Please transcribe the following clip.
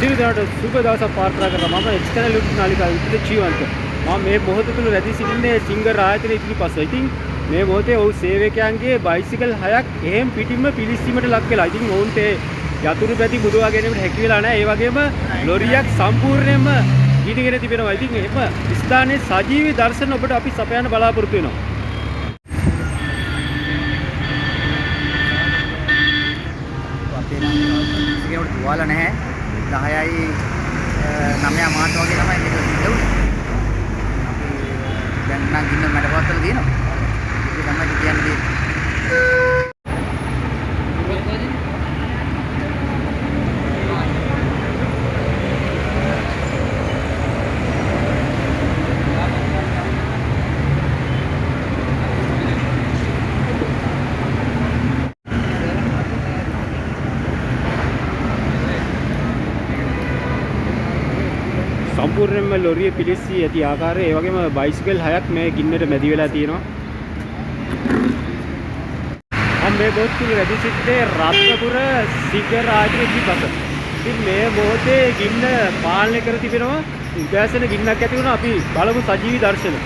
සියලු දෙනාට සුබ දවසක් ප්‍රාර්ථනා කරනවා. මම එක්ස්ටර්නල් යුට් නාලිකාව විතර ජීවන්ත. මම මේ මොහොත තුල රැඳී සිටින්නේ සිංගර් ආයතනයේ ඉදිරිපස. ඉතින් මේ මොහොතේ ඔව් සේවකයන්ගේ බයිසිකල් 6ක් එහෙම් පිටින්ම පිලිස්සීමට ලක් වෙලා. ඉතින් ඔවුන්ට යතුරු පැති මුදවා ගැනීමට හැකි වෙලා නැහැ. ඒ වගේම ලොරියක් සම්පූර්ණයෙන්ම ගිනිගෙන තිබෙනවා. ඉතින් එහෙම ස්ථානයේ සජීවී දර්ශන ඔබට අපි සපයන්න බලාපොරොත්තු වෙනවා. අපේ නම් ඉතින් තුවාල නැහැ. 10යි 9 මාස වගේ තමයි මේක සිද්ධ වුනේ. අපි දැන් නම් ගින්න මඩපවත්තල දිනනවා. ඒක තමයි කියන්නේ. සම්පූර්ණයෙන්ම ලොරිය පිලිස්සී ඇති ආකාරය ඒ වගේම බයිසිකල් 6ක් මේ ගින්නට මැදි වෙලා තියෙනවා. මම මේ බෝත්තුල වැඩි සිටියේ රත්නපුර සිංගර් ආයතනයේ ඉදිරිපස. ඉතින් මේ මොහොතේ ගින්න පාලනය කර තිබෙනවා. උදෑසන ගින්නක් ඇති වුණා. අපි බලමු සජීවී දර්ශන.